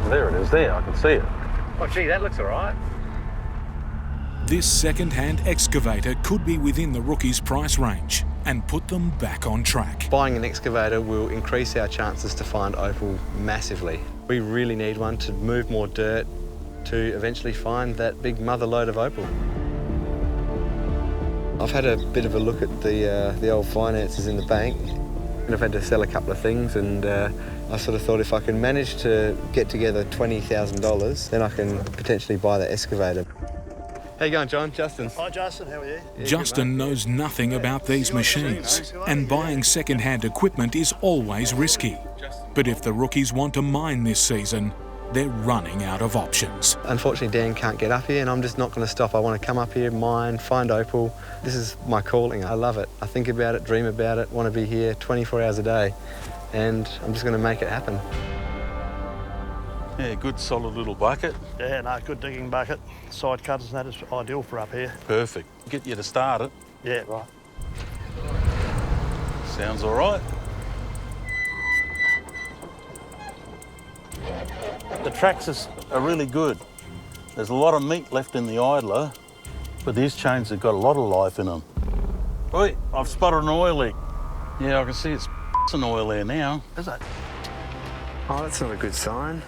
There it is, there, I can see it. Oh, gee, that looks all right. This second-hand excavator could be within the rookies' price range and put them back on track. Buying an excavator will increase our chances to find opal massively. We really need one to move more dirt to eventually find that big mother lode of opal. I've had a bit of a look at the old finances in the bank, and I've had to sell a couple of things, and I sort of thought if I can manage to get together $20,000, then I can potentially buy the excavator. How you going, John? Justin. Hi, Justin. How are you? Yeah, Justin knows nothing about these machines, and buying second-hand equipment is always risky. But if the rookies want to mine this season, they're running out of options. Unfortunately, Dan can't get up here, and I'm just not going to stop. I want to come up here, mine, find opal. This is my calling. I love it. I think about it, dream about it, want to be here 24 hours a day, and I'm just going to make it happen. Yeah, good solid little bucket. Yeah, no, good digging bucket. Side cutters and that is ideal for up here. Perfect. Get you to start it. Yeah, right. Sounds all right. The tracks are really good. There's a lot of meat left in the idler, but these chains have got a lot of life in them. Oi, I've spotted an oil leak. Yeah, I can see it's an oil there now. Is it? Oh, that's not a good sign.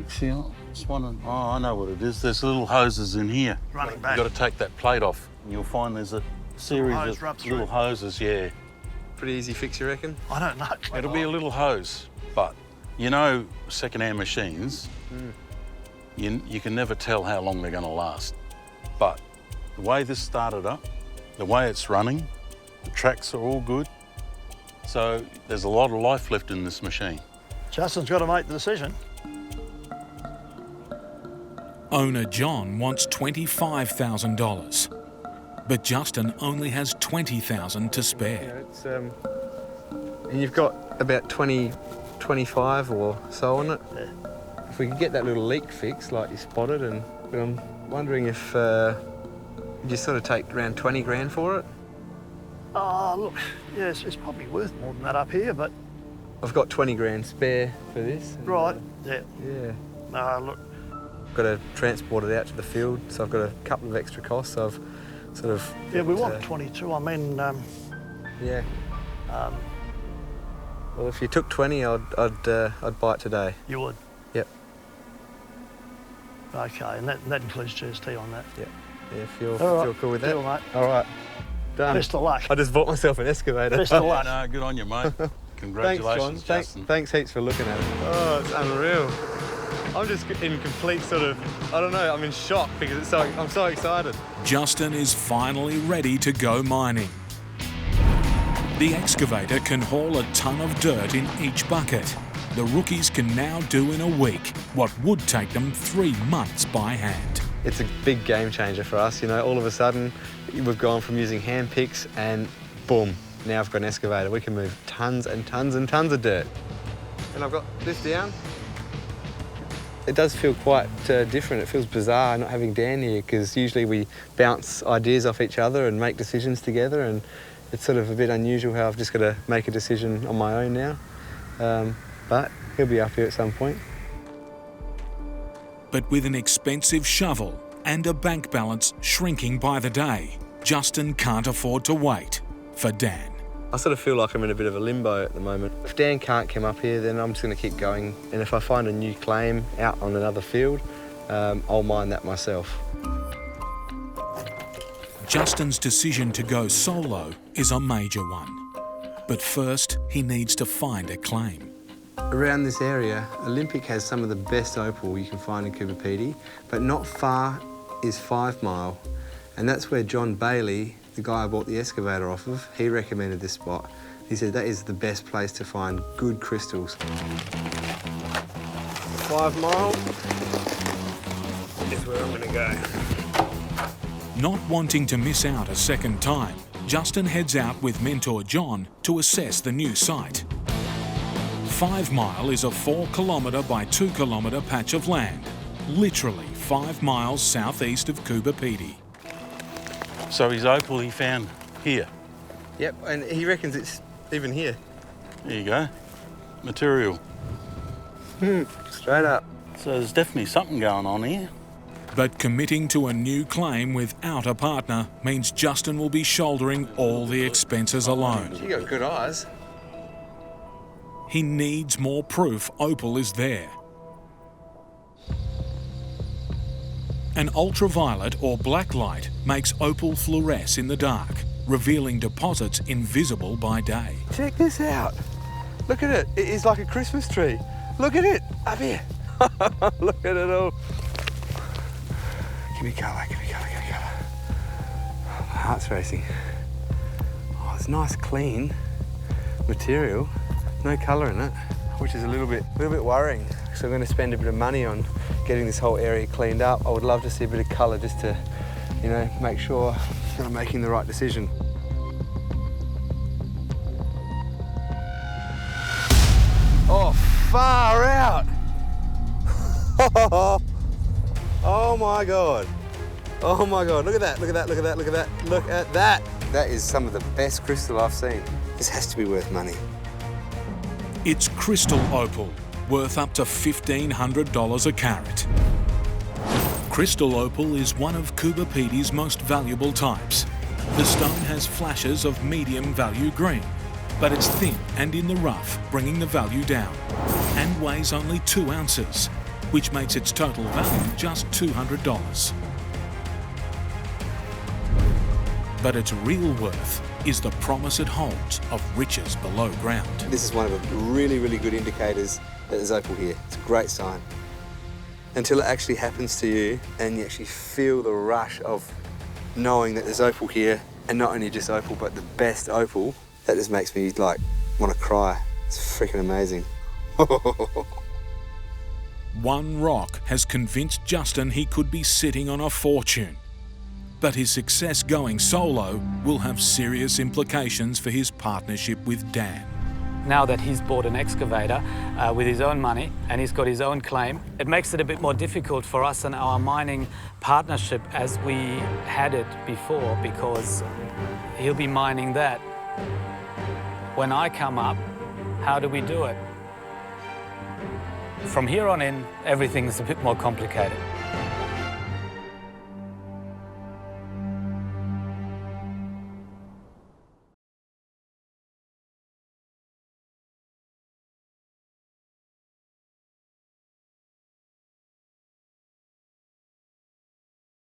See, just wondering. Oh, I know what it is. There's little hoses in here. Running back. You've got to take that plate off, and you'll find there's a series of little hoses, yeah. Pretty easy fix, you reckon? I don't know. It'll be a little hose, but you know, second-hand machines, you can never tell how long they're going to last. But the way this started up, the way it's running, the tracks are all good, so there's a lot of life left in this machine. Justin's got to make the decision. Owner John wants $25,000, but Justin only has $20,000 to spare. Yeah, it's, and you've got about 25 or so on it. Yeah. If we could get that little leak fixed, like you spotted, but I'm wondering if you sort of take around 20 grand for it. Oh, look, yeah, it's probably worth more than that up here, but... I've got 20 grand spare for this. Right, yeah. Yeah. No, look. I've got to transport it out to the field, so I've got a couple of extra costs. So I've sort of... Yeah, we want 22. I mean... yeah. Well, if you took 20, I'd buy it today. You would? Yep. Okay, and that includes GST on that? Yep. Yeah, if you're cool with that. Deal, mate. All right. Done. Best of luck. I just bought myself an excavator. Best of luck. No, good on you, mate. Congratulations, Thanks, John. Justin. Thanks heaps for looking at it. Oh, it's unreal. I'm just in complete sort of, I don't know, I'm in shock because I'm so excited. Justin is finally ready to go mining. The excavator can haul a ton of dirt in each bucket. The rookies can now do in a week what would take them 3 months by hand. It's a big game changer for us, you know, all of a sudden we've gone from using hand picks and boom, now I've got an excavator. We can move tons and tons and tons of dirt. And I've got this down. It does feel quite different. It feels bizarre not having Dan here because usually we bounce ideas off each other and make decisions together, and it's sort of a bit unusual how I've just got to make a decision on my own now. But he'll be up here at some point. But with an expensive shovel and a bank balance shrinking by the day, Justin can't afford to wait for Dan. I sort of feel like I'm in a bit of a limbo at the moment. If Dan can't come up here, then I'm just going to keep going. And if I find a new claim out on another field, I'll mine that myself. Justin's decision to go solo is a major one. But first, he needs to find a claim. Around this area, Olympic has some of the best opal you can find in Coober Pedy, but not far is 5 Mile. And that's where John Bailey, the guy I bought the excavator off of, he recommended this spot. He said that is the best place to find good crystals. 5 Mile is where I'm going to go. Not wanting to miss out a second time, Justin heads out with mentor John to assess the new site. 5 Mile is a 4-kilometre by 2-kilometre patch of land, literally 5 miles southeast of Coober Pedy. So his opal he found here. Yep, and he reckons it's even here. There you go. material. Straight up. So there's definitely something going on here. But committing to a new claim without a partner means Justin will be shouldering all the expenses alone. You got good eyes. He needs more proof Opal is there. An ultraviolet or blacklight makes Opal fluoresce in the dark, revealing deposits invisible by day. Check this out. Look at it. It is like a Christmas tree. Look at it. Up here. Look at it all. Give me colour, give me colour, give me colour. Oh, my heart's racing. Oh, it's nice, clean material. No colour in it, which is a little bit worrying. So I'm going to spend a bit of money on getting this whole area cleaned up. I would love to see a bit of colour just to, you know, make sure that I'm making the right decision. Oh, far out! Oh my God. Oh my God, look at that, look at that, look at that, look at that, look at that. That is some of the best crystal I've seen. This has to be worth money. It's crystal opal, worth up to $1,500 a carat. Crystal opal is one of Kubapedi's most valuable types. The stone has flashes of medium value green, but it's thin and in the rough, bringing the value down, and weighs only 2 ounces, which makes its total value just $200. But its real worth is the promise it holds of riches below ground. This is one of the really, really good indicators that there's opal here. It's a great sign. Until it actually happens to you and you actually feel the rush of knowing that there's opal here, and not only just opal, but the best opal, that just makes me like want to cry. It's freaking amazing. One rock has convinced Justin he could be sitting on a fortune. But his success going solo will have serious implications for his partnership with Dan. Now that he's bought an excavator with his own money and he's got his own claim, it makes it a bit more difficult for us and our mining partnership as we had it before, because he'll be mining that. When I come up, how do we do it? From here on in, everything's a bit more complicated.